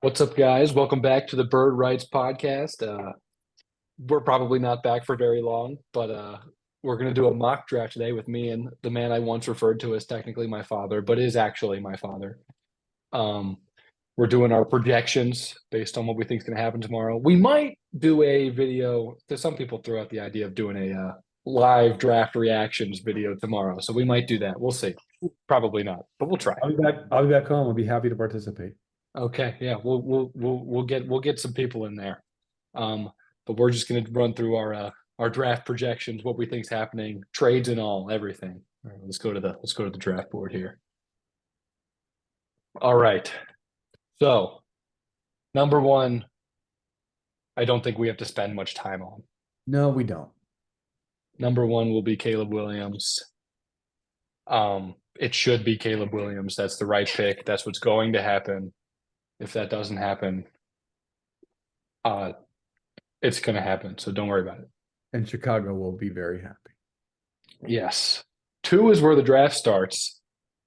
What's up, guys? Welcome back to the Bird Rights Podcast. We're probably not back for very long, but we're going to do a mock draft today with me and the man I once referred to as technically my father, but is actually my father. Um, we're doing our projections based on what we think is going to happen tomorrow. We might do a video. There's some people throw out the idea of doing a live draft reactions video tomorrow, so we might do that. We'll see. Probably not, but we'll try. I'll be back home. I'll be happy to participate. Okay, yeah, we'll get some people in there. Um, but we're just gonna run through our draft projections, what we think's happening, trades and all, everything. All right, let's go to the draft board here. All right. So number one, I don't think we have to spend much time on. No, we don't. Number one will be Caleb Williams. It should be Caleb Williams. That's the right pick. That's what's going to happen. If that doesn't happen, uh, it's going to happen. So don't worry about it. And Chicago will be very happy. Yes. Two is where the draft starts.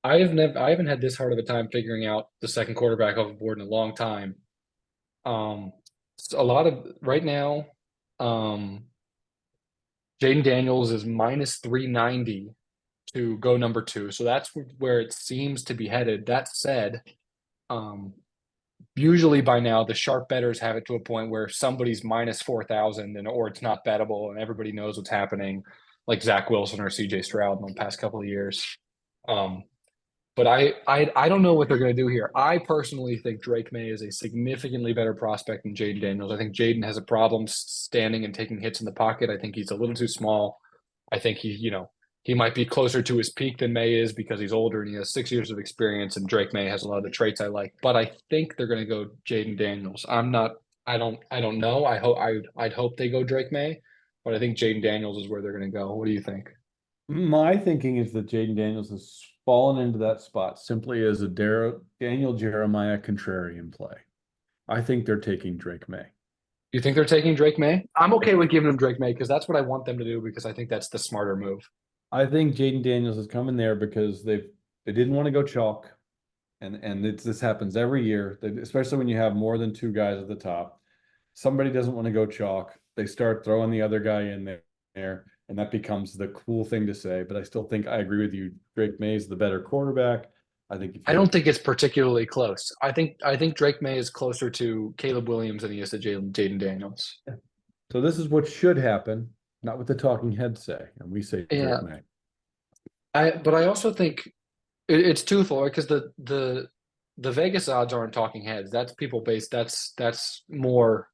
I haven't had this hard of a time figuring out the second quarterback off the board in a long time. A lot of right now, um, Jaden Daniels is minus 390 to go number two. So that's where it seems to be headed. That said, um, usually by now the sharp bettors have it to a point where somebody's minus 4,000 and or it's not bettable and everybody knows what's happening, like Zach Wilson or CJ Stroud in the past couple of years. Um, but I don't know what they're going to do here. I personally think Drake May is a significantly better prospect than Jaden Daniels. I think Jaden has a problem standing and taking hits in the pocket. I think he's a little too small. I think he might be closer to his peak than May is because he's older and he has 6 years of experience. And Drake May has a lot of the traits I like. But I think they're going to go Jaden Daniels. I'm not. I don't know. I'd hope they go Drake May, but I think Jaden Daniels is where they're going to go. What do you think? My thinking is that Jaden Daniels has fallen into that spot simply as a Daniel Jeremiah contrarian play. I think they're taking Drake May. You think they're taking Drake May? I'm okay with giving them Drake May because that's what I want them to do because I think that's the smarter move. I think Jaden Daniels is coming there because they didn't want to go chalk, and this happens every year, especially when you have more than two guys at the top. Somebody doesn't want to go chalk. They start throwing the other guy in there, and that becomes the cool thing to say. But I still think I agree with you. Drake May is the better quarterback. I think if I you don't think it's particularly close. I think Drake May is closer to Caleb Williams than he is to Jaden Daniels. so this is what should happen, not what the talking heads say, and we say Yeah, Drake May. but I also think it's twofold because the Vegas odds aren't talking heads. That's people based. That's more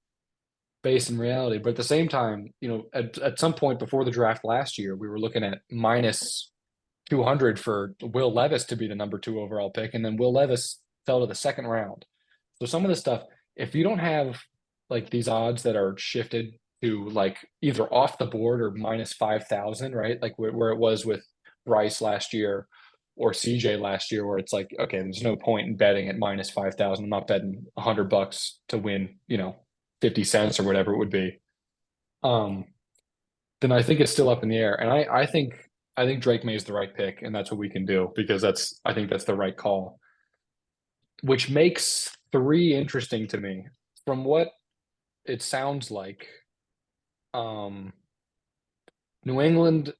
based in reality. But at the same time, at some point before the draft last year, we were looking at minus 200 for Will Levis to be the number two overall pick, and then Will Levis fell to the second round. So some of this stuff, if you don't have like these odds that are shifted to like either off the board or minus 5,000, right? Like where it was with Bryce last year or CJ last year, where it's like, okay, there's no point in betting at minus 5,000. I'm not betting $100 to win, 50 cents or whatever it would be. Um, then I think it's still up in the air. And I think Drake May is the right pick, and that's what we can do because I think that's the right call. Which makes three interesting to me. From what it sounds like, um, New England,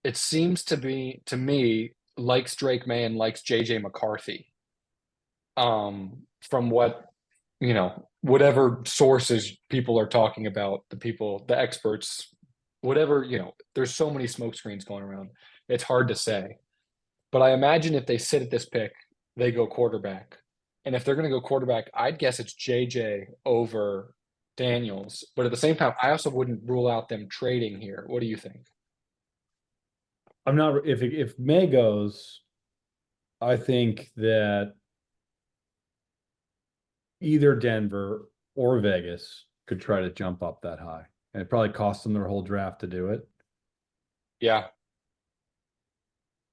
it seems to be to me likes Drake May and likes JJ McCarthy. From what whatever sources people are talking about, the experts, whatever, there's so many smoke screens going around. It's hard to say. But I imagine if they sit at this pick, they go quarterback. And if they're going to go quarterback, I'd guess it's JJ over Daniels. But at the same time, I also wouldn't rule out them trading here. What do you think? I'm not if May goes, I think that either Denver or Vegas could try to jump up that high. And it probably costs them their whole draft to do it. Yeah.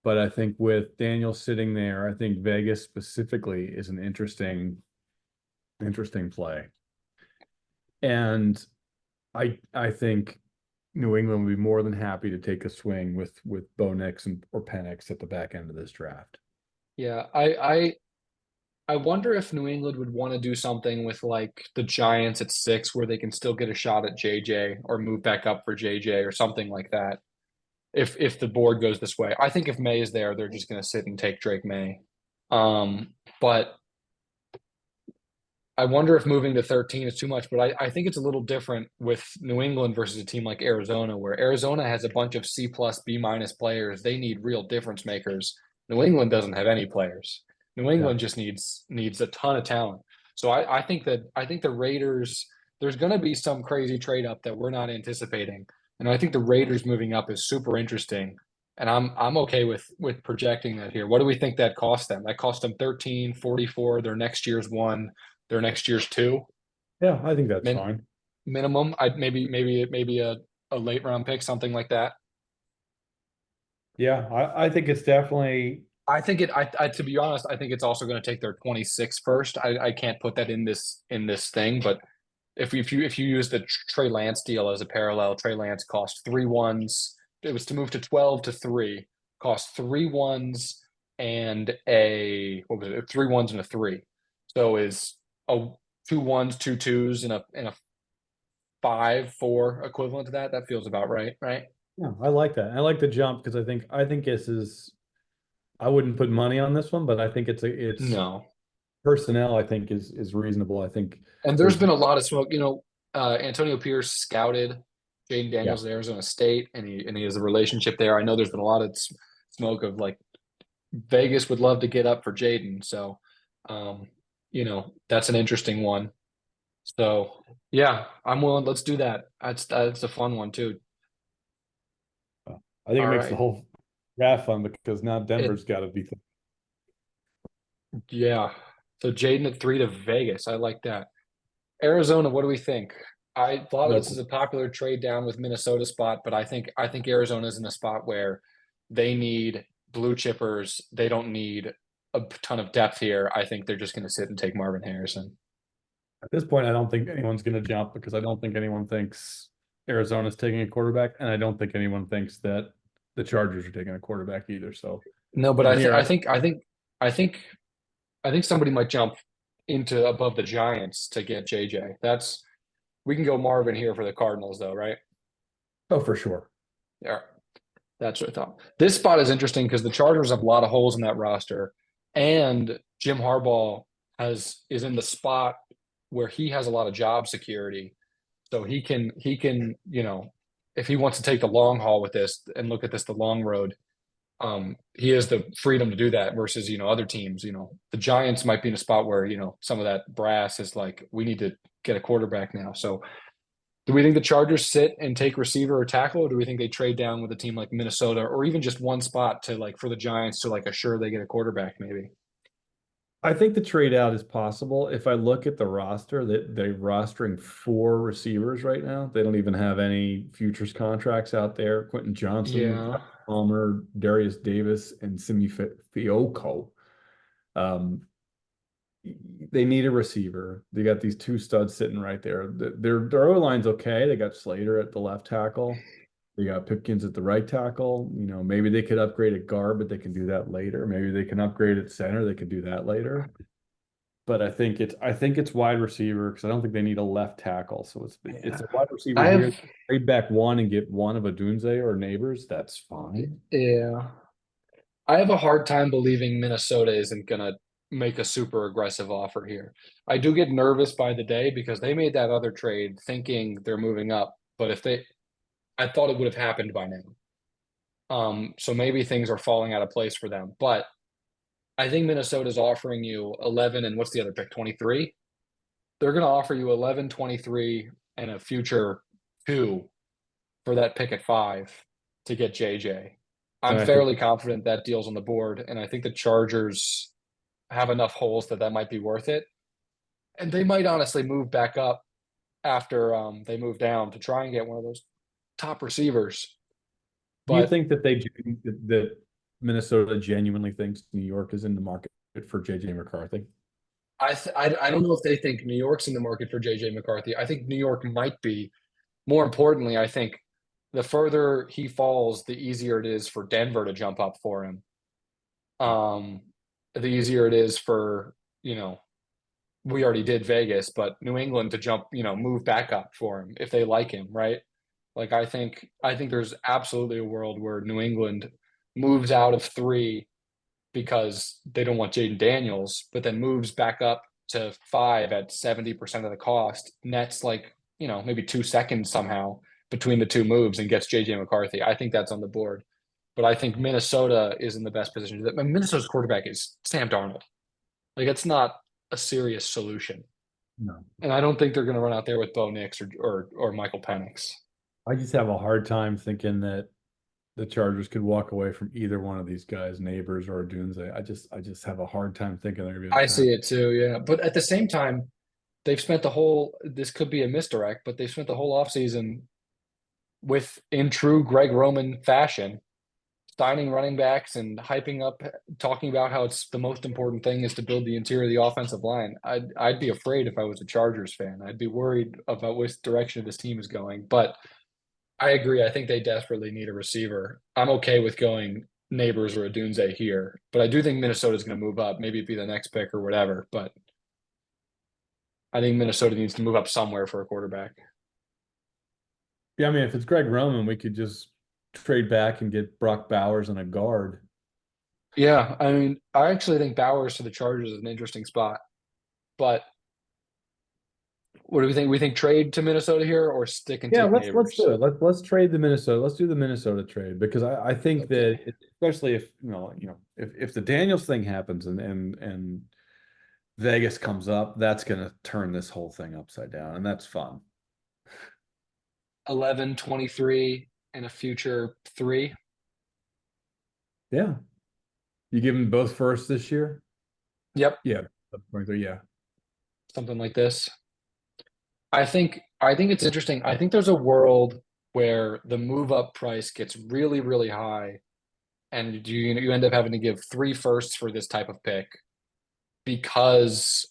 But I think with Daniel sitting there, I think Vegas specifically is an interesting play. And I think New England would be more than happy to take a swing with Bo Nix or Penix at the back end of this draft. Yeah. I I wonder if New England would want to do something with like the Giants at 6 where they can still get a shot at JJ or move back up for JJ or something like that. If the board goes this way. I think if May is there, they're just gonna sit and take Drake May. But I wonder if moving to 13 is too much, but I think it's a little different with New England versus a team like Arizona, where Arizona has a bunch of C plus, B minus players. They need real difference makers. New England doesn't have any players. New Yeah. England just needs a ton of talent. So I think the Raiders, there's gonna be some crazy trade up that we're not anticipating. And I think the Raiders moving up is super interesting. And I'm okay with projecting that here. What do we think that cost them? That cost them 13.44. Their next year's one, their next year's two Yeah, I think that's min fine. minimum. I'd maybe a late round pick, something like that. Yeah, I think it's definitely. I think I to be honest, I think it's also going to take their 26 first. I can't put that in this thing, but if you use the Trey Lance deal as a parallel, Trey Lance cost 3 ones. It was to move to 12 to 3, cost 3 ones and a what was it? 3 ones and a 3. So is a 2 ones, 2 twos, and a 5 4 equivalent to that. That feels about right, right? Yeah, I like that. I like the jump because I think this is. I wouldn't put money on this one, but I think it's No. personnel. I think is reasonable. I think And there's there's been a lot of smoke. Antonio Pierce scouted Jaden yeah. Daniels at Arizona State, and he has a relationship there. I know there's been a lot of smoke of like Vegas would love to get up for Jaden, so um, that's an interesting one. So yeah, I'm willing. Let's do that. That's a fun one too. I think it All makes the right. whole draft fun because now It Denver's got to be. Yeah. So Jaden at 3 to Vegas. I like that. Arizona, what do we think? I thought No, this is a popular trade down with Minnesota spot, but I think Arizona's in a spot where they need blue chippers. They don't need a ton of depth here. I think they're just going to sit and take Marvin Harrison. at this point, I don't think anyone's going to jump because I don't think anyone thinks Arizona's taking a quarterback, and I don't think anyone thinks that the Chargers are taking a quarterback either. So No, but from I think here, I think I think I think I think somebody might jump into above the Giants to get JJ. That's We can go Marvin here for the Cardinals though, right? oh, for sure. Yeah. That's what I thought. This spot is interesting because the Chargers have a lot of holes in that roster, and Jim Harbaugh is in the spot where he has a lot of job security, so he can if he wants to take the long haul with this and look at this the long road, he has the freedom to do that versus other teams. The Giants might be in a spot where some of that brass is like we need to get a quarterback now, so do we think the Chargers sit and take receiver or tackle, or do we think they trade down with a team like Minnesota, or even just one spot to like for the Giants to like assure they get a quarterback, maybe? I think the trade out is possible. If I look at the roster, that they're rostering 4 receivers right now. They don't even have any futures contracts out there. Quentin Johnson, Yeah. Palmer, Darius Davis, and Simi Fioco. Um, they need a receiver. They got these 2 studs sitting right there. Their O line's okay. They got Slater at the left tackle. They got Pipkins at the right tackle. Maybe they could upgrade at guard, but they can do that later. Maybe they can upgrade at center. They could do that later. But I think it's wide receiver because I don't think they need a left tackle. So it's Yeah. a wide receiver I here. have Trade back one and get one of a Dunze or neighbors. That's fine. yeah. I have a hard time believing Minnesota isn't gonna make a super aggressive offer here. I do get nervous by the day because they made that other trade thinking they're moving up, but if they I thought it would have happened by now. So maybe things are falling out of place for them. But I think Minnesota's offering you 11 and what's the other pick? 23. They're going to offer you 11, 23 and a future 2 for that pick at 5 to get JJ. And I'm I think fairly confident that deal's on the board, and I think the Chargers have enough holes that might be worth it. And they might honestly move back up after they move down to try and get one of those top receivers. do you But think that Minnesota genuinely thinks New York is in the market for JJ McCarthy? I don't know if they think New York's in the market for JJ McCarthy. I think New York might be. More importantly, I think the further he falls, the easier it is for Denver to jump up for him. Um, the easier it is for you know, we already did Vegas, but New England to jump, move back up for him if they like him, right? Like I think there's absolutely a world where New England moves out of 3 because they don't want Jaden Daniels, but then moves back up to 5 at 70% of the cost, nets like, maybe 2 seconds somehow between the two moves and gets JJ McCarthy. I think that's on the board. But I think Minnesota is in the best position. Minnesota's quarterback is Sam Darnold. Like it's not a serious solution. No. And I don't think they're going to run out there with Bo Nix or Michael Penix. I just have a hard time thinking that the Chargers could walk away from either one of these guys, Neighbors or Dunze. I just have a hard time thinking they're gonna be able I to pass. see it too, yeah. But at the same time, they've spent the whole this could be a misdirect, but they've spent the whole offseason with in true Greg Roman fashion, signing running backs and hyping up, talking about how it's the most important thing is to build the interior of the offensive line. I'd be afraid if I was a Chargers fan. I'd be worried about which direction this team is going. But I agree. I think they desperately need a receiver. I'm okay with going Neighbors or a Dunze here, but I do think Minnesota's going to move up. Maybe it'd be the next pick or whatever. But I think Minnesota needs to move up somewhere for a quarterback. Yeah, I mean, if it's Greg Roman, we could just trade back and get Brock Bowers and a guard. Yeah, I mean, I actually think Bowers to the Chargers is an interesting spot. But what do we think? We think trade to Minnesota here or stick and Yeah, take let's Neighbors? do it. Let's trade the Minnesota. Let's do the Minnesota trade because I think that Okay. especially if if the Daniels thing happens and Vegas comes up, that's gonna turn this whole thing upside down, and that's fun. 11, 23, and a future 3. Yeah. You give them both first this year? Yep, Yeah. 23, yeah. something like this. I think it's interesting. I think there's a world where the move up price gets really, really high, and you end up having to give 3 firsts for this type of pick because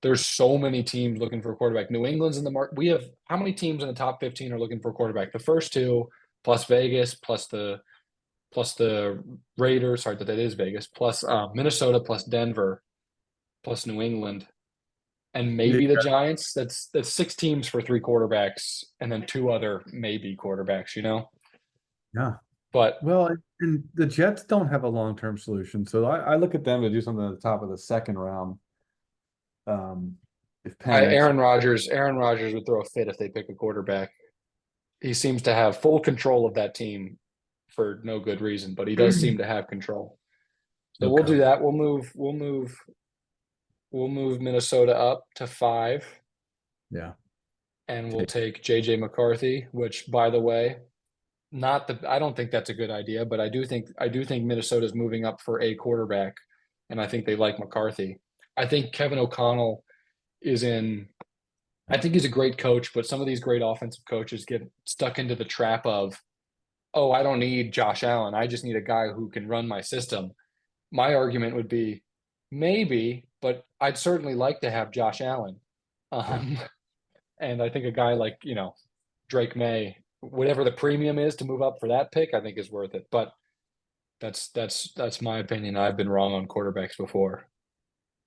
there's so many teams looking for a quarterback. New England's in the market. We have how many teams in the top 15 are looking for a quarterback? The first two, plus Vegas, plus the Raiders. Sorry, that is Vegas. Plus Minnesota, plus Denver, plus New England, and Yeah. maybe the Giants. That's 6 teams for 3 quarterbacks, and then 2 other maybe quarterbacks. Yeah. But Well, and the Jets don't have a long-term solution. So I look at them to do something at the top of the second round. If Penix, Aaron Rodgers would throw a fit if they pick a quarterback. He seems to have full control of that team for no good reason, but he does seem to have control. So we'll okay. do that. We'll move Minnesota up to 5, Yeah. and we'll take JJ McCarthy, which by the way, not the I don't think that's a good idea, but I do think Minnesota's moving up for a quarterback, and I think they like McCarthy. I think Kevin O'Connell is in I think he's a great coach, but some of these great offensive coaches get stuck into the trap of, oh, I don't need Josh Allen. I just need a guy who can run my system. My argument would be maybe, but I'd certainly like to have Josh Allen. Yeah. Um, and I think a guy like, Drake May, whatever the premium is to move up for that pick, I think is worth it. But that's my opinion. I've been wrong on quarterbacks before.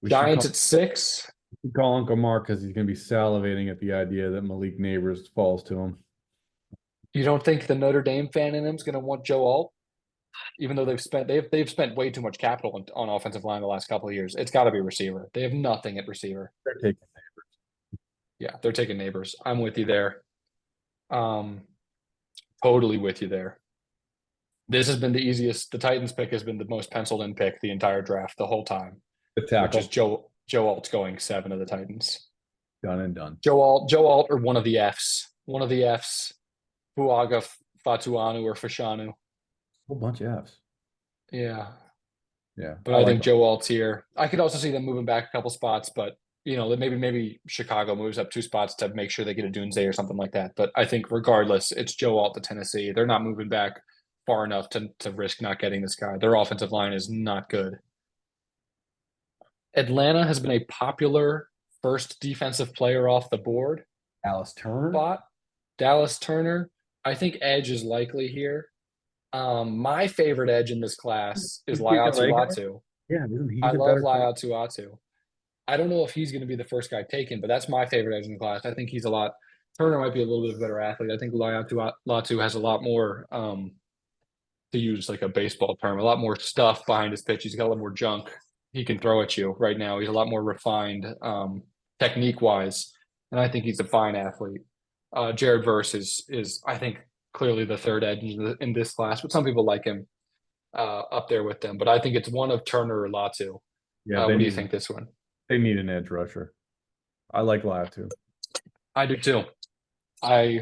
We should Giants at 6. call Uncle Mark because he's going to be salivating at the idea that Malik Neighbors falls to him. You don't think the Notre Dame fan in him is going to want Joe Alt, even though they've spent way too much capital on offensive line the last couple of years? It's got to be receiver. They have nothing at receiver. They're taking Yeah, they're taking Neighbors. I'm with you there. Um, totally with you there. This has been the easiest. The Titans pick has been the most penciled in pick the entire draft, the whole time, the which is tackle. Joe Alt's going 7 of the Titans. Done and done. Joe Alt, or one of the Fs. One of the Fs. Fuaga, Fatuanu, or Fashanu. A whole bunch of Fs. Yeah. Yeah. But I think Joe Alt's here. I could also see them moving back a couple spots, but maybe Chicago moves up 2 spots to make sure they get a Dunze or something like that. But I think regardless, it's Joe Alt to Tennessee. They're not moving back far enough to risk not getting this guy. Their offensive line is not good. Atlanta has been a popular first defensive player off the board Alice Turner. spot. Dallas Turner. I think edge is likely here. My favorite edge in this class is He's the LA guy? Laiatu. Yeah, isn't he I the love better player? Laiatu. I don't know if he's going to be the first guy taken, but that's my favorite edge in the class. I think he's a lot. Turner might be a little bit of a better athlete. I think Latu has a lot more, to use like a baseball term, a lot more stuff behind his pitch. He's got a lot more junk he can throw at you right now. He's a lot more refined, technique wise, and I think he's a fine athlete. Jared Verse is I think clearly the third edge in this class, but some people like him up there with them. But I think it's one of Turner or Latu. Yeah, What do you think this one? they need an edge rusher. I like Latu. I do too. I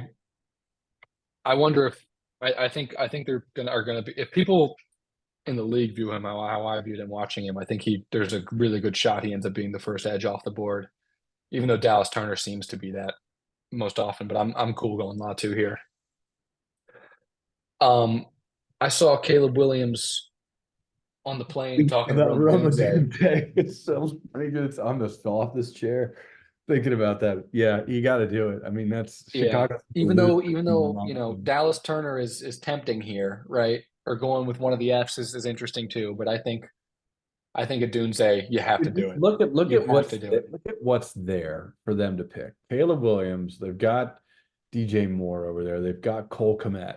I wonder if I think they're gonna be if people in the league view him how I viewed him watching him. I think there's a really good shot he ends up being the first edge off the board, even though Dallas Turner seems to be that most often. But I'm cool going Latu here. Um, I saw Caleb Williams on the plane talking to About Rome Dunze. Day. It's so funny. It's I'm just fell off this chair thinking about that. Yeah, you got to do it. I mean, that's Yeah, Chicago. even though Dallas Turner is tempting here, right? Or going with one of the Fs is interesting too. But I think at Dunze you have to do it. Look You at have to do it. what's there for them to pick. Caleb Williams. They've got DJ Moore over there. They've got Cole Kmet.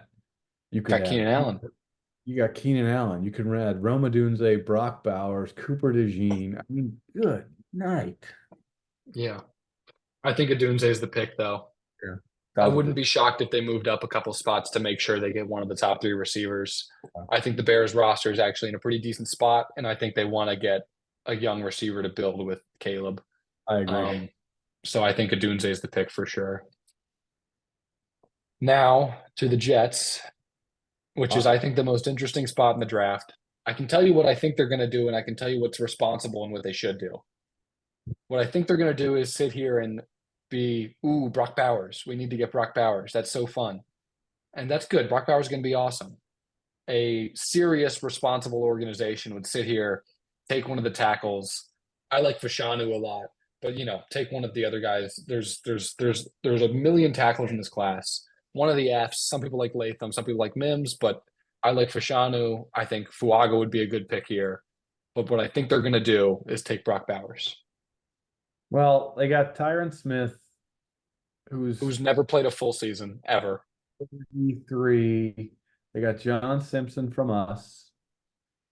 You could Got add. Keenan Allen. You got Keenan Allen. You can add Roma Dunze, Brock Bowers, Cooper DeJean. I mean, good night. Yeah, I think Adunze is the pick though. Yeah, I that was wouldn't be shocked if they moved up a couple spots to make sure they get one of the top three receivers. a I think the Bears roster is actually in a pretty decent spot, and I think they want to get a young receiver to build with Caleb. I agree. So I think Adunze is the pick for sure. Now to the Jets, which is I think the most interesting spot in the draft. I can tell you what I think they're going to do, and I can tell you what's responsible and what they should do. What I think they're going to do is sit here and be, ooh, Brock Bowers. We need to get Brock Bowers. That's so fun. And that's good. Brock Bowers is going to be awesome. A serious, responsible organization would sit here, take one of the tackles. I like Fashanu a lot, but take one of the other guys. There's a million tacklers in this class. One of the Fs. Some people like Latham, some people like Mims, but I like Fashanu. I think Fuaga would be a good pick here. But what I think they're going to do is take Brock Bowers, Well, they got Tyron Smith, who's who's never played a full season ever. E3. They got John Simpson from us.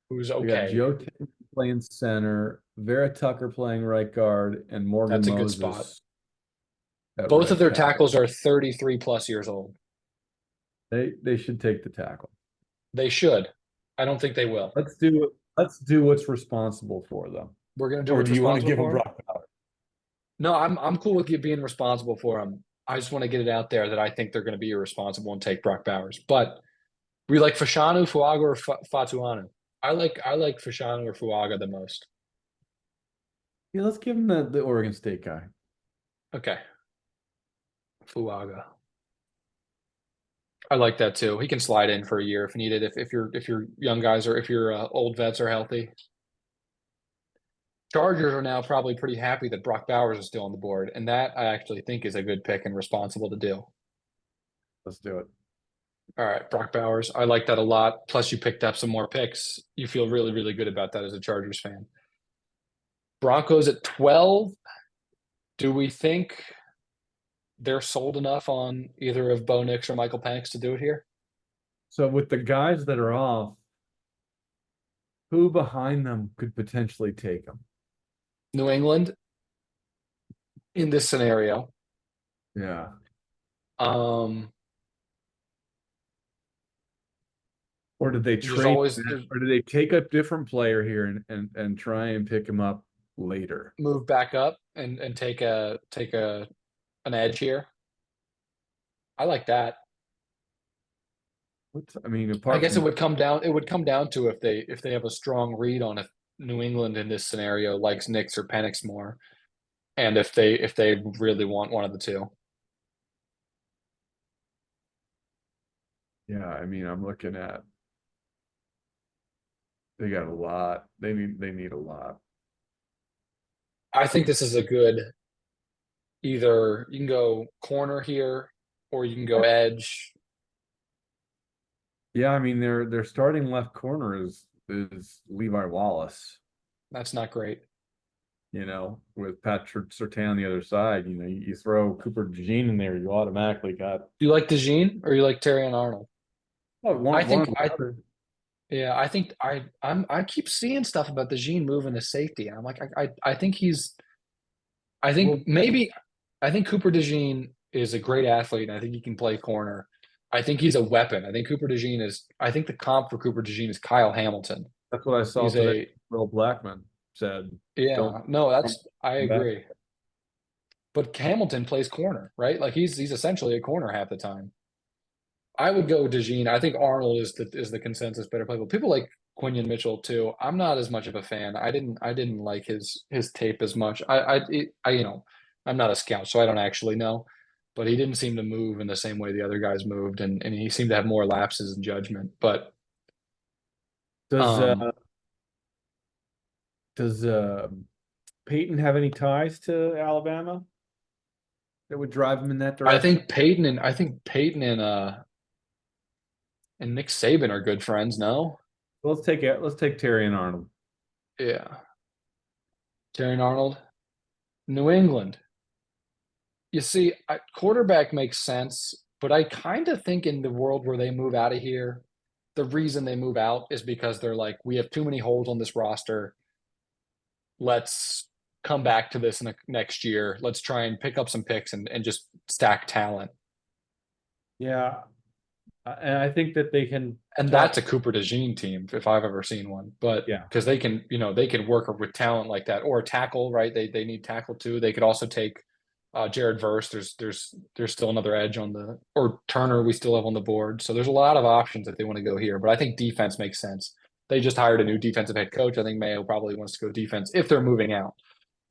Who's They got okay. Joe Taylor playing center, Vera Tucker playing right guard, and Morgan That's a good Moses spot. at Both of right their tackle. tackles are 33 plus years old. They should take the tackle. They should. I don't think they will. Let's do what's responsible for them. We're gonna do Or what's do you want to responsible give them for 'em? Brock Bowers? No, I'm cool with you being responsible for them. I just want to get it out there that I think they're going to be irresponsible and take Brock Bowers. But we like Fashanu, Fuaga, or Fatuanu. I like Fashanu or Fuaga the most. Yeah, let's give them the Oregon State guy. Okay, Fuaga. I like that too. He can slide in for a year if needed. If your young guys or if your old vets are healthy. Chargers are now probably pretty happy that Brock Bowers is still on the board, and that I actually think is a good pick and responsible to do. Let's do it. All right, Brock Bowers. I like that a lot. Plus, you picked up some more picks. You feel really, really good about that as a Chargers fan. Broncos at 12. Do we think they're sold enough on either of Bo Nix or Michael Penix to do it here? So with the guys that are off, who behind them could potentially take them? New England in this scenario. Yeah. Um, Or did they there's trade always that, or did they take a different player here and try and pick him up later? move back up and take an edge here. I like that. I mean, I apart guess from it would come down to if they have a strong read on if New England in this scenario likes Knicks or Penix more, and if they really want one of the two. yeah, I mean, I'm looking at they got a lot. They need a lot. I think this is a good either you can go corner here or you can go edge. Yeah, I mean their starting left corner is Levi Wallace. That's not great. with Patrick Surtain on the other side. You throw Cooper DeJean in there, you automatically got Do you like DeJean or you like Terry and Arnold? oh, I one or think the I other. Yeah, I think I keep seeing stuff about DeJean moving to safety, and I'm like, I think I Well, think maybe I think Cooper DeJean is a great athlete, and I think he can play corner. I think he's a weapon. I think Cooper DeJean is. I think the comp for Cooper DeJean is Kyle Hamilton. that's what I saw He's today. a Will Blackman said, "Don't Yeah, no, come that's I back." agree. But Hamilton plays corner, right? Like he's essentially a corner half the time. I would go DeJean. I think Arnold is the consensus better player. But people like Quinion Mitchell too. I'm not as much of a fan. I didn't like his tape as much. I'm not a scout, so I don't actually know. But he didn't seem to move in the same way the other guys moved, and he seemed to have more lapses in judgment. But Does um, does Peyton have any ties to Alabama that would drive him in that direction? I think Peyton and Nick Saban are good friends. No, Let's take it. Let's take Terry and Arnold. yeah, Terry Arnold, New England. You see, quarterback makes sense, but I kind of think in the world where they move out of here, the reason they move out is because they're like, we have too many holes on this roster. Let's come back to this next year. Let's try and pick up some picks and just stack talent. Yeah, and I think that they can And talk. that's a Cooper DeJean team if I've ever seen one. But Yeah, because they can work with talent like that or a tackle, right? They need tackle too. They could also take Jared Verse. There's still another edge on the or Turner. We still have on the board. So there's a lot of options if they want to go here. But I think defense makes sense. They just hired a new defensive head coach. I think Mayo probably wants to go defense if they're moving out.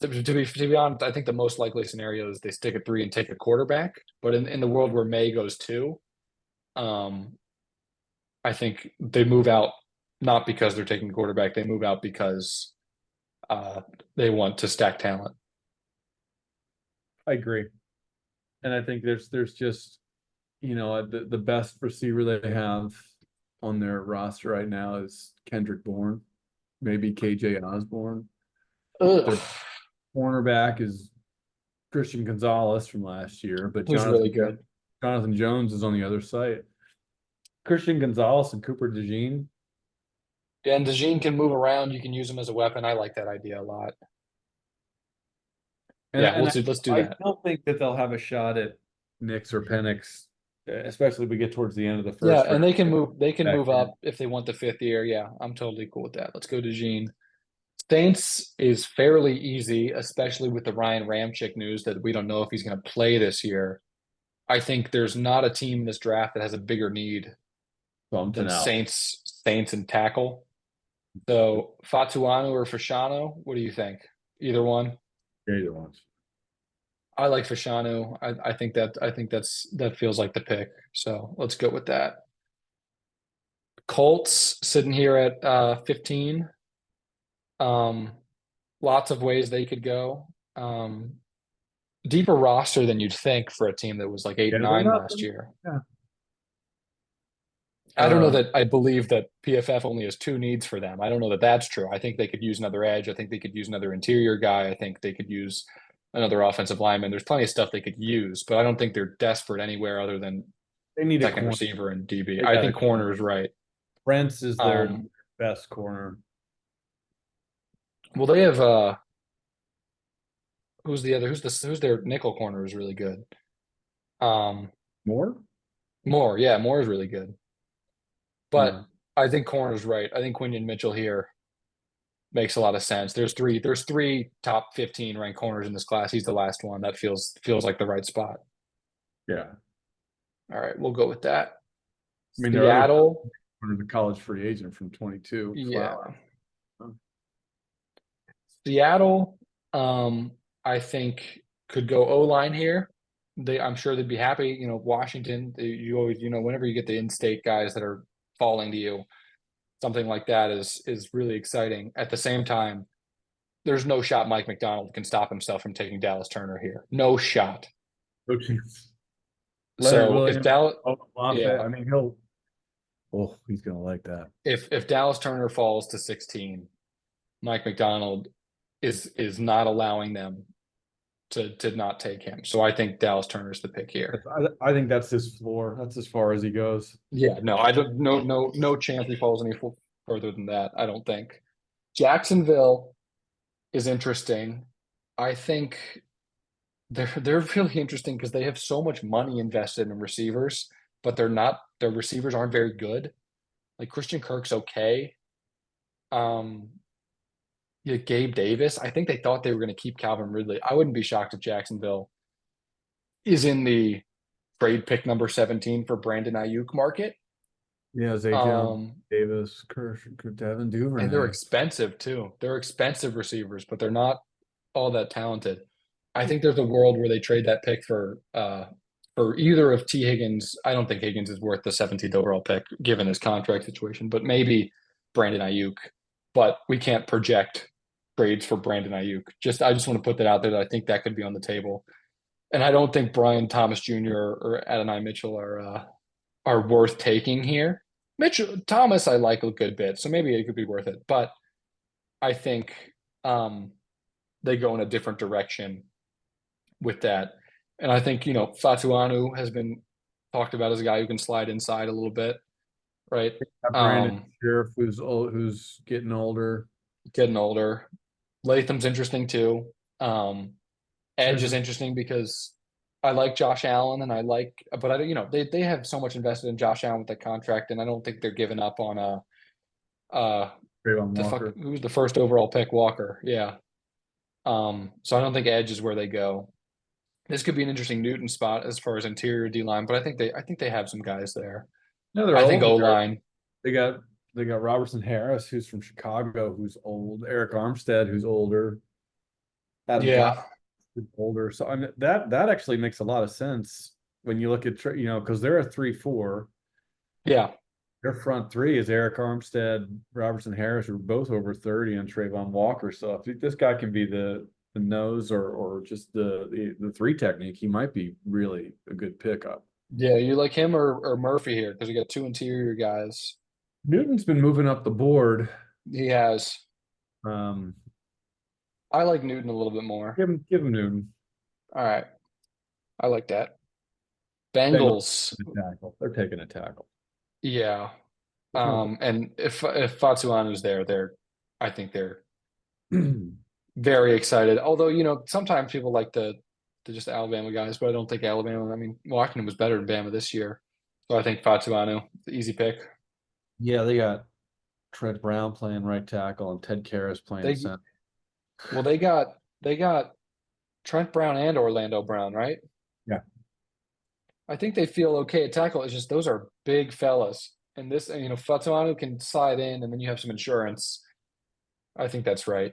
To be honest, I think the most likely scenario is they stick at 3 and take a quarterback. But in the world where May goes 2, um, I think they move out not because they're taking quarterback. They move out because uh, they want to stack talent. I agree, and I think there's just the best receiver they have on their roster right now is Kendrick Bourne, maybe KJ Osborne. Ugh, Their cornerback is Christian Gonzalez from last year, but who's really good. Jonathan Jones is on the other side. Christian Gonzalez and Cooper DeJean. Yeah, and DeJean can move around. You can use him as a weapon. I like that idea a lot. And Yeah, and let's do I that. don't think that they'll have a shot at Nix or Penix, especially if we get towards the end of the Yeah, first and round. they can move. They can Back move in. up if they want the 5th year. Yeah, I'm totally cool with that. Let's go DeJean. Saints is fairly easy, especially with the Ryan Ramchick news that we don't know if he's going to play this year. I think there's not a team in this draft that has a bigger need Something than out. Saints and tackle. So Fatuanu or Fashanu, what do you think? Either one. Either ones. I like Fashanu. I think that feels like the pick. So let's go with that. Colts sitting here at 15. Um, Lots of ways they could go. Um, Deeper roster than you'd think for a team that was like eight Yeah, and they're nine not. last year. Yeah. I don't know that I believe that PFF only has 2 needs for them. I don't know that that's true. I think they could use another edge. I think they could use another interior guy. I think they could use another offensive lineman. There's plenty of stuff they could use, but I don't think they're desperate anywhere other than They need a second corner. receiver and DB. They I got a think corner. corner is right. Brents is their Um, best corner. well, they have who's the other? Who's their nickel corner is really good. Um, More? Moore, yeah, Moore is really good, Yeah. but I think corner is right. I think Quinion Mitchell here makes a lot of sense. There's three top 15 ranked corners in this class. He's the last one. That feels like the right spot. Yeah. All right, we'll go with that. I mean, their other Seattle, corner, the college free agent from 22, Flower. yeah. Seattle, I think could go O line here. I'm sure they'd be happy. Washington, you always, whenever you get the in-state guys that are falling to you, something like that is really exciting. At the same time, there's no shot Mike McDonald can stop himself from taking Dallas Turner here. No shot. No chance. Leonard So if Williams, Dallas, I yeah, mean, he's gonna like that. if Dallas Turner falls to 16, Mike McDonald is not allowing them to not take him. So I think Dallas Turner's the pick here. I think that's his floor. That's as far as he goes. Yeah, no, I don't no chance he falls any further than that. I don't think. Jacksonville is interesting. I think they're really interesting because they have so much money invested in receivers, but their receivers aren't very good. Like Christian Kirk's okay. Um, yeah, Gabe Davis. I think they thought they were going to keep Calvin Ridley. I wouldn't be shocked if Jacksonville is in the trade pick number 17 for Brandon Ayuk market. Yeah, Zay Jones, Um, Davis, Kirsch, Devin and they're Duvernay. expensive too. They're expensive receivers, but they're not all that talented. I think there's a world where they trade that pick for either of T. Higgins. I don't think Higgins is worth the 17th overall pick given his contract situation, but maybe Brandon Ayuk. But we can't project trades for Brandon Ayuk. I just want to put that out there that I think that could be on the table. And I don't think Brian Thomas Jr. or Adonai Mitchell are worth taking here. Mitchell Thomas I like a good bit, so maybe it could be worth it. But I think um, they go in a different direction with that. And I think, Fatuanu has been talked about as a guy who can slide inside a little bit, right? Got Brandon Um, Sheriff, who's old, who's getting older. Getting older. Latham's interesting too. Um, Edge is There's interesting because I like Josh Allen and but they have so much invested in Josh Allen with that contract, and I don't think they're giving up on uh Trayvon the fuck Walker. who's the first overall pick, Walker. Yeah. So I don't think Edge is where they go. This could be an interesting Newton spot as far as interior D line, but I think they have some guys there. No, they're I think old. O line. They got they got Robertson Harris, who's from Chicago, who's old. Eric Armstead, who's older. Adam Johnson, Yeah. who's older. So I mean that actually makes a lot of sense when you look at because they're a 3-4. Yeah. Their front three is Eric Armstead, Robertson Harris, who are both over 30, and Trayvon Walker. So if this guy can be the nose or just the three technique, he might be really a good pickup. Yeah. You like him or Murphy here because we got two interior guys. Newton's been moving up the board. He has. Um, I like Newton a little bit more. give him Newton. All right. I like that. Bengals Bengals. a tackle. They're taking a tackle. Yeah. There's no And if Fatsuanu's there, I think they're question. very excited. Although, sometimes people like the just Alabama guys, but I don't think Alabama. I mean, Washington was better than Bama this year. So I think Fatuanu, the easy pick. Yeah, they got Trent Brown playing right tackle and Ted Karras playing They center. well, they got Trent Brown and Orlando Brown, right? Yeah. I think they feel okay at tackle. It's just those are big fellas. And Fatuanu can slide in and then you have some insurance. I think that's right.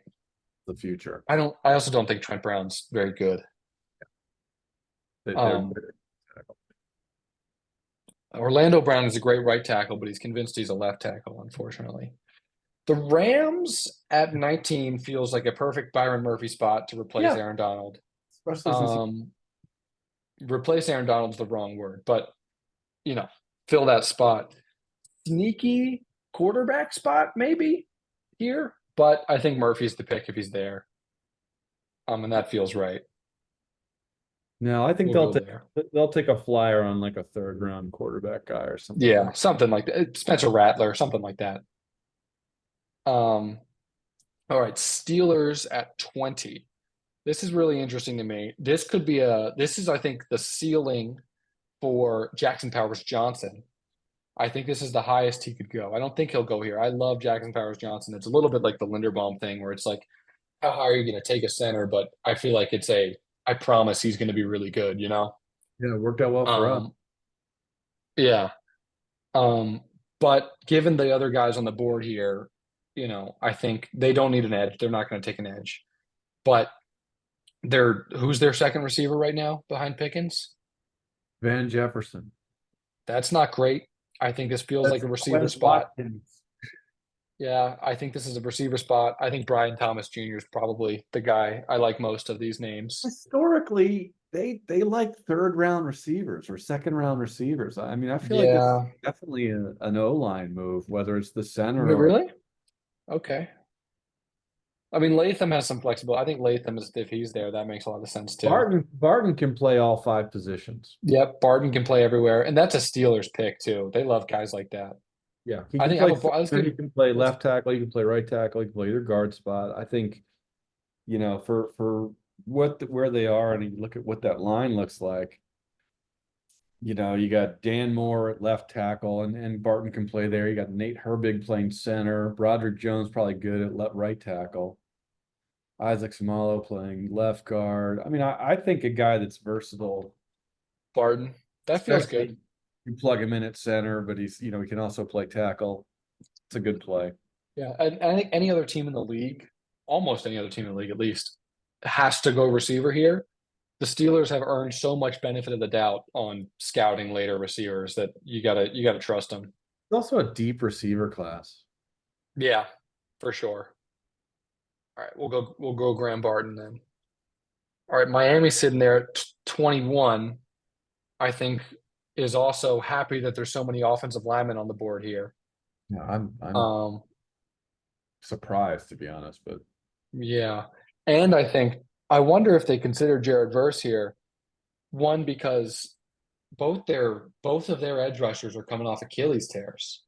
The future. I also don't think Trent Brown's very good. They're Um, Orlando Brown is a great right tackle, but he's convinced he's a left tackle, unfortunately. The Rams at 19 feels like a perfect Byron Murphy spot to replace Yeah. Aaron Donald. especially since Replace Aaron Donald's the wrong word, but fill that spot. Sneaky quarterback spot, maybe here, but I think Murphy's the pick if he's there. And that feels right. no, I think We'll go there. they'll take a flyer on like a third round quarterback guy or something. Yeah, something like that. Spencer Rattler, something like that. All right, Steelers at 20. This is really interesting to me. This is, I think, the ceiling for Jackson Powers Johnson. I think this is the highest he could go. I don't think he'll go here. I love Jackson Powers Johnson. It's a little bit like the Linderbaum thing where it's like, how high are you going to take a center? But I feel like I promise he's going to be really good, Yeah, it worked out well for us. Yeah. But given the other guys on the board here, I think they don't need an edge. They're not going to take an edge. But who's their second receiver right now behind Pickens? Van Jefferson. That's not great. I think this feels like a receiver Quinn spot. Watkins. Yeah, I think this is a receiver spot. I think Brian Thomas Jr. is probably the guy I like most of these names. Historically, they like third round receivers or second round receivers. I mean, I feel like Yeah. it's definitely an O line move, whether it's the center Wait, or really? Okay. I mean, Latham has some flexibility. I think Latham is if he's there, that makes a lot of sense too. Barton can play all five positions. Yep, Barton can play everywhere, and that's a Steelers pick too. They love guys like that. Yeah, he I can think how play about let's center, he give can play let's left tackle, he can play right tackle, he can play either guard spot. I think, for where they are, and you look at what that line looks like. You got Dan Moore at left tackle, and Barton can play there. You got Nate Herbig playing center. Broderick Jones probably good at right tackle. Isaac Samalo playing left guard. I mean, I think a guy that's versatile, Barton. That feels good. especially you plug him in at center, but he can also play tackle. It's a good play. Yeah, and I think any other team in the league, almost any other team in the league at least, has to go receiver here. The Steelers have earned so much benefit of the doubt on scouting later receivers that you gotta trust them. It's also a deep receiver class. Yeah, for sure. All right, we'll go Graham Barton then. All right, Miami's sitting there at 21. I think is also happy that there's so many offensive linemen on the board here. Yeah, I'm Um, surprised, to be honest, but yeah, and I think I wonder if they consider Jared Verse here. One because both of their edge rushers are coming off Achilles tears,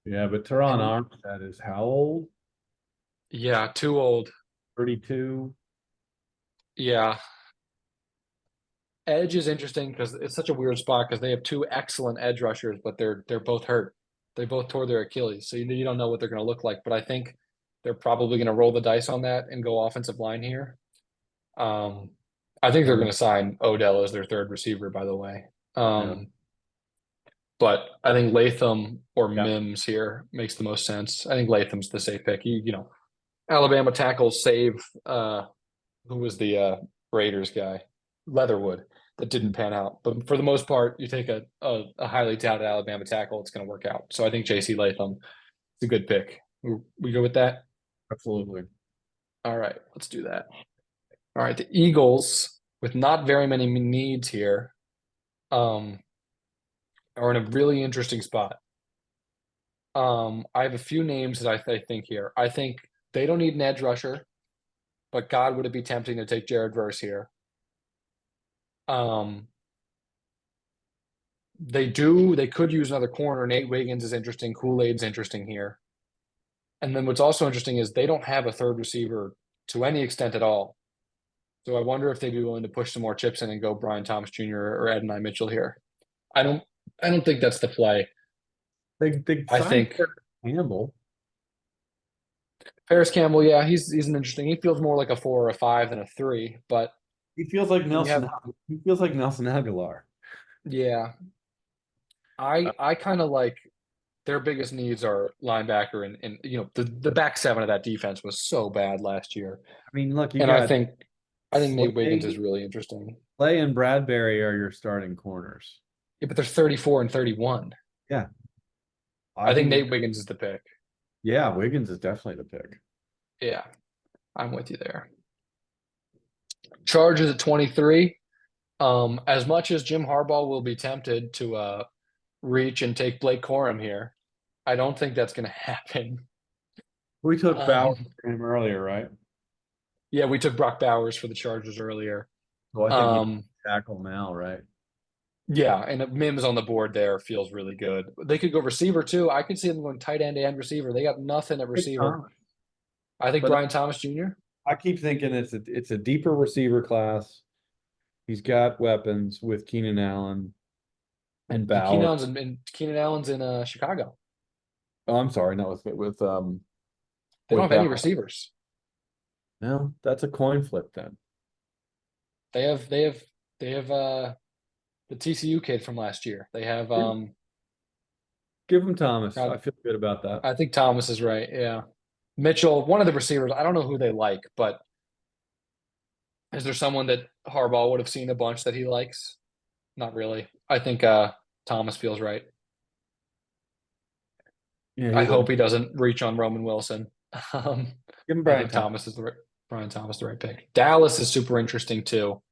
yeah, but Teron and Armstead is how old? yeah, too old. 32. Yeah, edge is interesting because it's such a weird spot because they have two excellent edge rushers, but they're both hurt. They both tore their Achilles, so you don't know what they're going to look like. But I think they're probably going to roll the dice on that and go offensive line here. Um, I think they're Yeah, going to sign Odell as their third receiver, by the way. yeah, But I think Latham or yeah. Mims here makes the most sense. I think Latham's the safe pick. Alabama tackles save who was the Raiders guy? Leatherwood that didn't pan out. But for the most part, you take a highly touted Alabama tackle, it's going to work out. So I think JC Latham is a good pick. We go with that? Absolutely. All right, let's do that. All right, the Eagles, with not very many needs here, um, are in a really interesting spot. I have a few names that I think here. I think they don't need an edge rusher, but God, would it be tempting to take Jared Verse here? Um, they could use another corner. Nate Wiggins is interesting. Kool-Aid's interesting here. And then what's also interesting is they don't have a third receiver to any extent at all. So I wonder if they'd be willing to push some more chips in and go Brian Thomas Jr. or Ed and I Mitchell here. I don't I don't think that's the play. They I signed think Campbell. Paris Campbell, yeah, he's an interesting. He feels more like a 4 or a 5 than a 3, but He feels like when you Nelson. have He feels like Nelson Aguilar. yeah, I kind of like their biggest needs are linebacker and the back seven of that defense was so bad last year. I mean, look, you And I got think I think Nate Wiggins is Slay, really interesting. Slay and Bradbury are your starting corners. Yeah, but they're 34 and 31. Yeah, I I think think. Nate Wiggins is the pick. Yeah, Wiggins is definitely the pick. Yeah, I'm with you there. Chargers at 23. As much as Jim Harbaugh will be tempted to reach and take Blake Corum here, I don't think that's going to happen. We took Bauer Um, for him earlier, right? yeah, we took Brock Bowers for the Chargers earlier. So I think he Um, tackle now, right? yeah, and Mims on the board there feels really good. They could go receiver too. I could see them going tight end and receiver. They got nothing at Big receiver. Thomas. I think But Brian Thomas Jr. I keep thinking it's a deeper receiver class. He's got weapons with Keenan Allen and And Keenan Bauer. Allen's in Chicago. Oh, I'm sorry, not with They don't have any Bauer. receivers. No, that's a coin flip then. They have the TCU kid from last year. They have Give him Thomas. I God, feel good about that. I think Thomas is right. Yeah. Mitchell, one of the receivers. I don't know who they like, but is there someone that Harbaugh would have seen a bunch that he likes? Not really. I think Thomas feels right. Yeah, he I hope would. he doesn't reach on Roman Wilson. Um, Give him I Brian think Thomas. Brian Thomas the right pick. Dallas is super interesting too.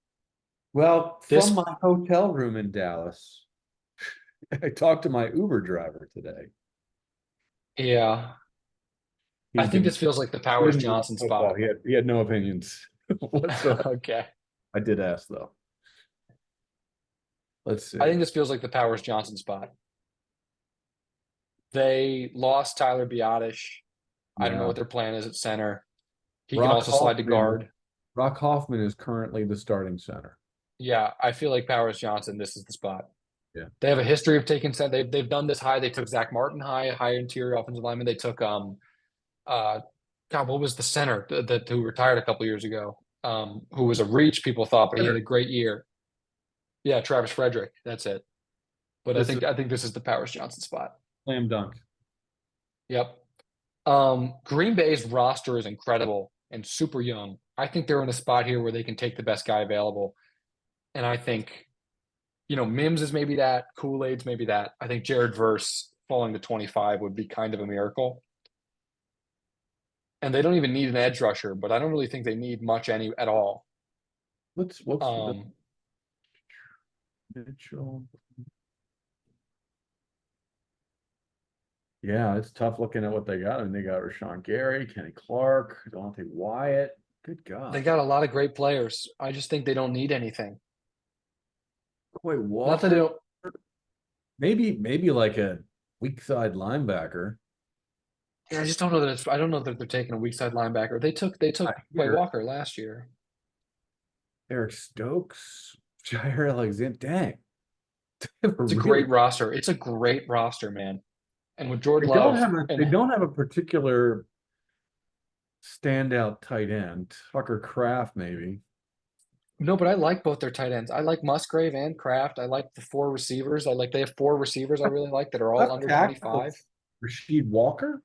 Well, from This my hotel room in Dallas, I talked to my Uber driver today. yeah. He I was think giving this feels like the he Powers didn't watch Johnson spot. football. He had no opinions whatsoever. Okay. I did ask though. Let's I see. think this feels like the Powers Johnson spot. They lost Tyler Biotish. I don't know Yeah. what their plan is at center. He can Rock also slide to Hoffman. guard. Rock Hoffman is currently the starting center. Yeah, I feel like Powers Johnson, this is the spot. Yeah. They have a history of taking center. They've done this high. They took Zach Martin high interior offensive lineman. They took uh God, what was the center that who retired a couple years ago? Who was a reach, people thought, but he had a great year. Yeah, Travis Frederick. That's it. But This is I think this is the Powers Johnson spot. slam dunk. Yep. Green Bay's roster is incredible and super young. I think they're in a spot here where they can take the best guy available. And I think, Mims is maybe that, Kool-Aid's maybe that. I think Jared Verse falling to 25 would be kind of a miracle. And they don't even need an edge rusher, but I don't really think they need much any at all. What's the Um, Mitchell? Yeah, it's tough looking at what they got. I mean, they got Rashawn Gary, Kenny Clark, Devontae Wyatt. Good they God. got a lot of great players. I just think they don't need anything. Quay Not that they Walker. don't. Maybe like a weak side linebacker. Yeah, I just don't know that it's. I don't know that they're taking a weak side linebacker. They took Quay Here, Walker last year. Eric Stokes, Jair Alexander. Dang. They have a It's a really great roster. It's a great roster, man. And with Jordan they don't Love have a they and don't have a particular standout tight end. Tucker Kraft, maybe. no, but I like both their tight ends. I like Musgrave and Kraft. I like the four receivers. They have four receivers I really like that are all Left under tackle 25. Rasheed Walker.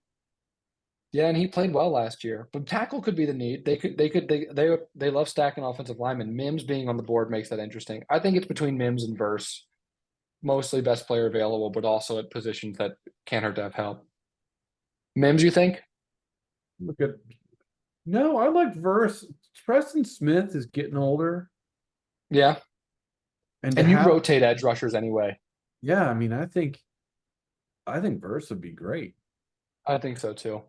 Yeah, and he played well last year. But tackle could be the need. They love stacking offensive linemen. Mims being on the board makes that interesting. I think it's between Mims and Verse. Mostly best player available, but also at positions that can't hurt to have help. Mims, you think? Look at no, I like Verse. Preston Smith is getting older, Yeah. and to And you have rotate edge rushers anyway. yeah, I mean, I think Verse would be great. I think so too.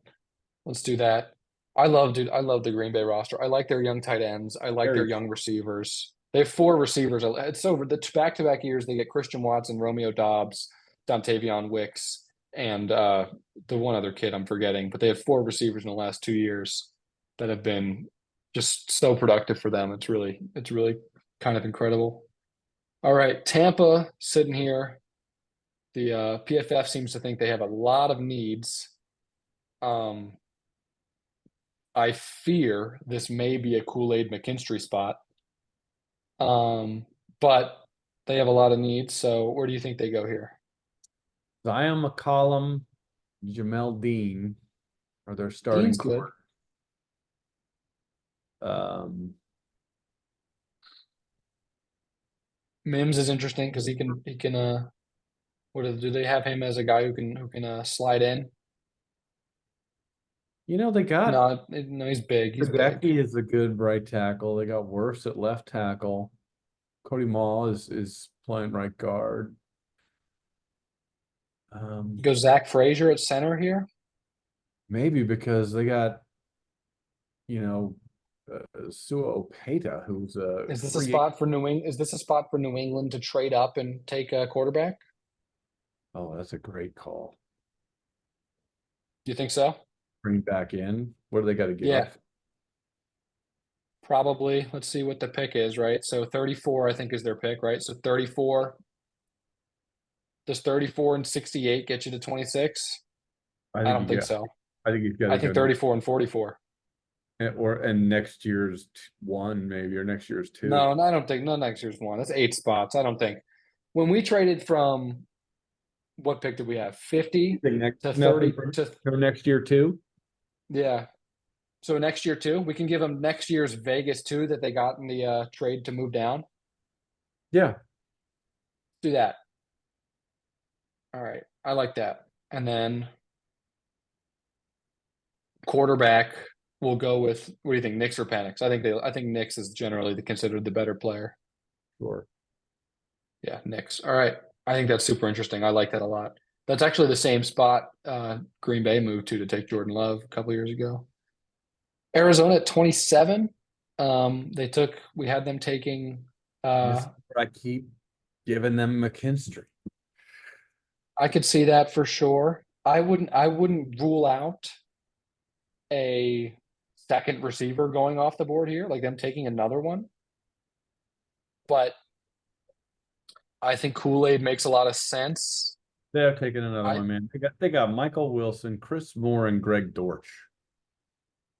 Let's do that. Dude, I love the Green Bay roster. I like their young tight ends. I like their Very young receivers. They have four receivers. It's over the back-to-back years. They get Christian Watson, Romeo Dobbs, Dontavion Wicks, and the one other kid I'm forgetting. But they have four receivers in the last 2 years that have been just so productive for them. It's really kind of incredible. All right, Tampa sitting here. The PFF seems to think they have a lot of needs. Um, I fear this may be a Kool-Aid McKinstry spot. But they have a lot of needs. So where do you think they go here? Zion McCollum, Jamel Dean are their starting Dean's good. core. Um, Mims is interesting because he can do they have him as a guy who can slide in? they got No, he's big. He's big. Hideki is a good right tackle. They got worse at left tackle. Cody Mall is playing right guard. Go Zach Frazier at center here. Maybe because they got, you know, Sua Opeta, who's a Is this a free. spot for New England? Is this a spot for New England to trade up and take a quarterback? Oh, that's a great call. Do you think so? Bring back in. What do they got to give Yeah, up? probably. Let's see what the pick is, right? So 34, I think, is their pick, right? So 34. Does 34 and 68 get you to 26? I I think don't you think got. so. I think he's got I to go think next, 34 and 44. and next year's one maybe or next year's two. No, I don't think no next year's one. That's 8 spots. I don't think. When we traded from what pick did we have? 50 Think next to nothing 30 to for next year too. yeah. So next year too, we can give them next year's Vegas too that they got in the trade to move down. Yeah, Do that. All right. I like that. And then quarterback, we'll go with what do you think, Knicks or Panics? I think Knicks is generally considered the better player. sure. Yeah, Knicks. All right. I think that's super interesting. I like that a lot. That's actually the same spot Green Bay moved to take Jordan Love a couple years ago. Arizona at 27. We had them taking This is what I keep giving them McKinstry. I could see that for sure. I wouldn't rule out a second receiver going off the board here, like them taking another one. But I think Kool-Aid makes a lot of sense. They're taking another I one, man. They got Michael Wilson, Chris Moore, and Greg Dortch.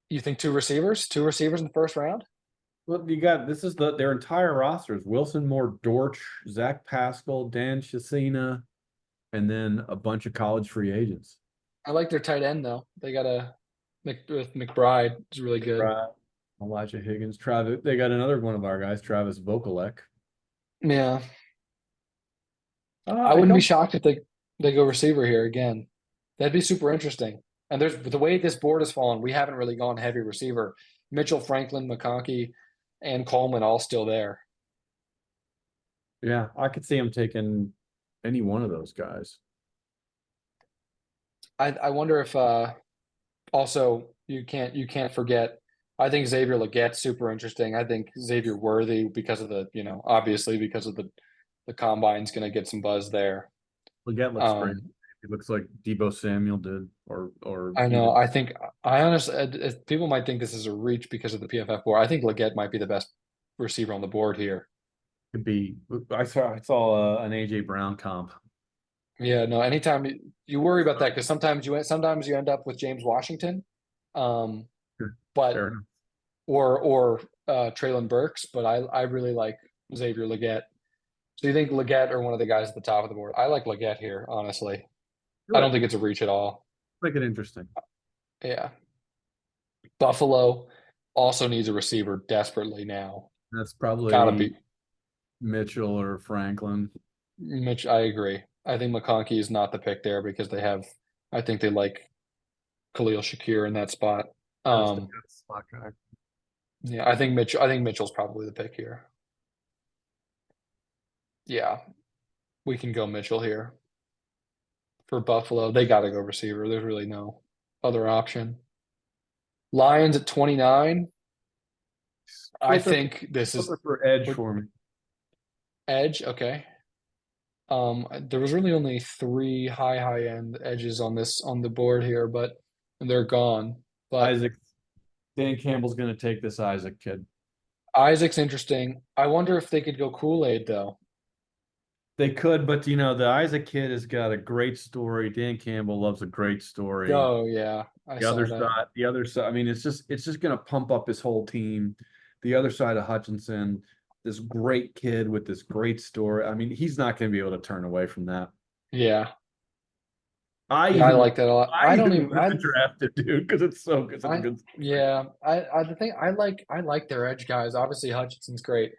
You think two receivers in the first round? Well, you got this is their entire rosters: Wilson, Moore, Dortch, Zach Pascal, Dan Chesina, and then a bunch of college free agents. I like their tight end though. They got a with McBride is really good. Right. Elijah Higgins, Travis. They got another one of our guys, Travis Vokalek. Yeah. I I wouldn't be don't. shocked if they go receiver here again. That'd be super interesting. And there's the way this board has fallen, we haven't really gone heavy receiver. Mitchell, Franklin, McConkey, and Coleman all still there. Yeah, I could see him taking any one of those guys. I wonder if also you can't forget. I think Xavier Legette's super interesting. I think Xavier Worthy because of obviously because of the combine's gonna get some buzz there. Leggett looks great. Um, It looks like Debo Samuel did, or I know. even I honestly, people might think this is a reach because of the PFF board. I think Legette might be the best receiver on the board here. could be. I saw an AJ Brown comp. Yeah, no. Anytime you worry about that because sometimes you end up with James Washington, um, Sure. but Fair enough. or Traylon Burks, but I really like Xavier Legette. So you think Legette or one of the guys at the top of the board? I like Legette here, honestly. I don't Good. think it's a reach at all. Make it interesting. Yeah. Buffalo also needs a receiver desperately now. That's Gotta probably be Mitchell or Franklin. Mitch. I agree. I think McConkey is not the pick there because I think they like Khalil Shakir in that spot. That's the Um, slot guy. yeah, I think Mitchell's probably the pick here. Yeah, we can go Mitchell here for Buffalo. They got to go receiver. There's really no other option. Lions at 29. I Flip it, think this flip is it for edge what for me. edge. Okay. There was really only three high end edges on the board here, but they're gone. But Isaac. Dan Campbell's going to take this Isaac kid. Isaac's interesting. I wonder if they could go Kool-Aid though. They could, but the Isaac kid has got a great story. Dan Campbell loves a great story. Oh yeah, I saw that. The other side. I mean, it's just going to pump up his whole team. The other side of Hutchinson, this great kid with this great story. I mean, he's not going to be able to turn away from that. Yeah, I yeah, I even like that a lot. I I don't even even. want to draft it, dude, because it's so good. Such a I good story. yeah. I the thing I like their edge guys. Obviously Hutchinson's great,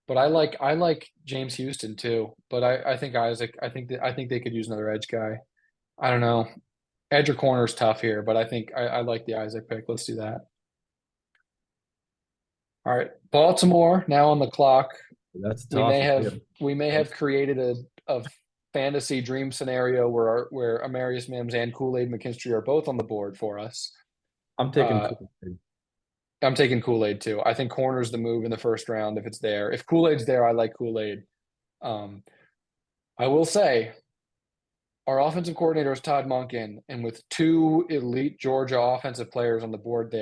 but I like James Houston too. But I think Isaac. I think they could use another edge guy. I don't know. Edge or corner is tough here, but I think I like the Isaac pick. Let's do that. All right, Baltimore now on the clock. That's We may tough. have we may have created a fantasy dream scenario where Amarius Mims and Kool-Aid McKinstry are both on the board for us. I'm taking Uh, cool. I'm taking Kool-Aid too. I think corner's the move in the first round if it's there. If Kool-Aid's there, I like Kool-Aid. Um, I will say our offensive coordinator is Todd Monken, and with two elite Georgia offensive players on the board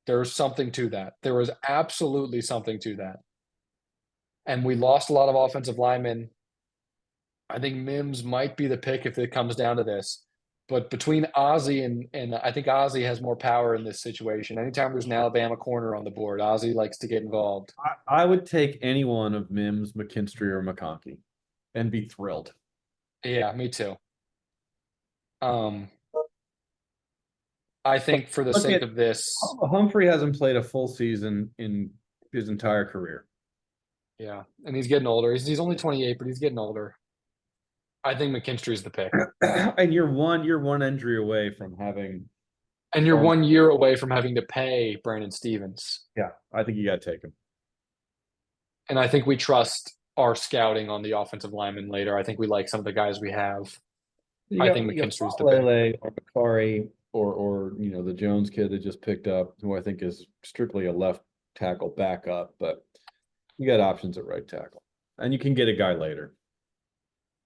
there's something to that. There is absolutely something to that. And we lost a lot of offensive linemen. I think Mims might be the pick if it comes down to this. But between Ozzie and I think Ozzie has more power in this situation. Anytime there's an Alabama corner on the board, Ozzie likes to get involved. I would take any one of Mims, McKinstry, or McConkey and be thrilled. Yeah, me too. Um, I think for the Look sake at of this, Humphrey hasn't played a full season in his entire career. yeah, and he's getting older. He's only 28, but he's getting older. I think McKinstry's the pick. And you're one injury away from having And you're or 1 year away from having to pay Brandon Stevens. yeah, I think you got to take him. And I think we trust our scouting on the offensive lineman later. I think we like some of the guys we have. You I got, think you got McKinstry's the pick. Lele or Macari or the Jones kid they just picked up, who I think is strictly a left tackle backup, but you got options at right tackle, and you can get a guy later.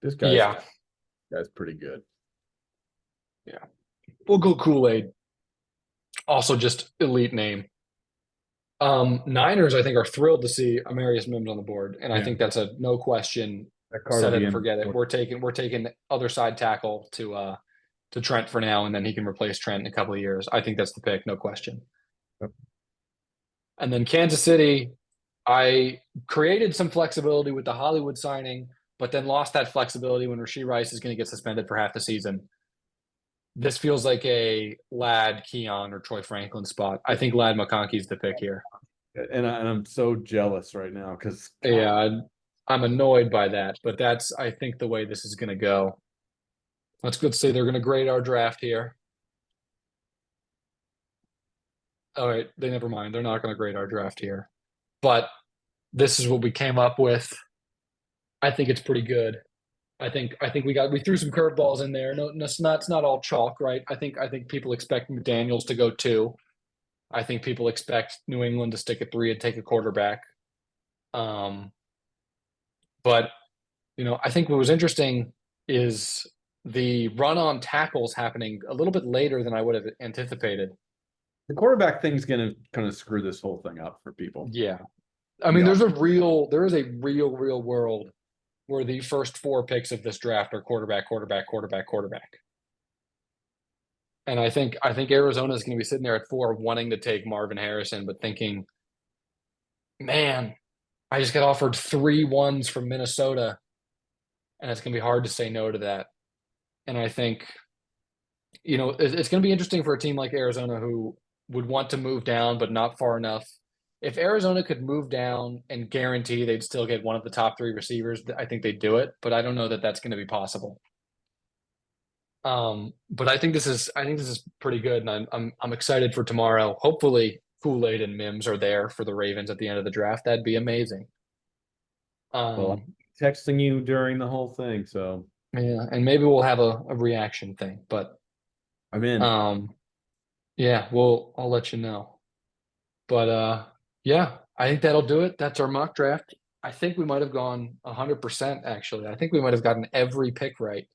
This Yeah, guy's pretty good. yeah. We'll go Kool-Aid. Also, just elite name. Niners, I think, are thrilled to see Amarius Mims on the board, and I Yeah, think that's a no question. that card will Set it be and in. forget it. We're taking other side tackle to Trent for now, and then he can replace Trent in a couple of years. I think that's the pick, no question. Yep. And then Kansas City, I created some flexibility with the Hollywood signing, but then lost that flexibility when Rashee Rice is going to get suspended for half the season. This feels like a Lad Keon or Troy Franklin spot. I think Lad McConkey's the pick here. And I'm so jealous right now because Yeah, I'm annoyed by that, but that's I think the way this is going to go. Let's say they're going to grade our draft here. All right, they never mind. They're not going to grade our draft here, but this is what we came up with. I think it's pretty good. I think we threw some curveballs in there. No, it's not all chalk, right? I think people expect McDaniels to go 2. I think people expect New England to stick at 3 and take a quarterback. Um, but I think what was interesting is the run on tackles happening a little bit later than I would have anticipated. the quarterback thing's going to kind of screw this whole thing up for people. Yeah. I mean, Yeah. there is a real world where the first 4 picks of this draft are quarterback, quarterback, quarterback, quarterback. And I think Arizona is going to be sitting there at 4 wanting to take Marvin Harrison, but thinking, man, I just got offered 3 ones from Minnesota, and it's going to be hard to say no to that. And I think, it's going to be interesting for a team like Arizona who would want to move down, but not far enough. If Arizona could move down and guarantee they'd still get one of the top 3 receivers, I think they'd do it, but I don't know that that's going to be possible. But I think this is pretty good, and I'm excited for tomorrow. Hopefully, Kool-Aid and Mims are there for the Ravens at the end of the draft. That'd be amazing. Well, Um, I'm texting you during the whole thing, so yeah, and maybe we'll have a reaction thing, but I'm in. um, yeah, I'll let you know. But yeah, I think that'll do it. That's our mock draft. I think we might have gone 100% actually. I think we might have gotten every pick right.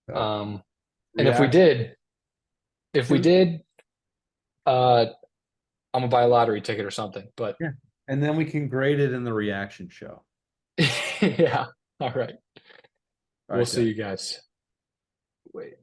So, Um, and if we reaction. did, if we did, uh, I'm gonna buy a lottery ticket or something. But Yeah. And then we can grade it in the reaction show. yeah, all right. All We'll right, see Jack. you guys. Wait.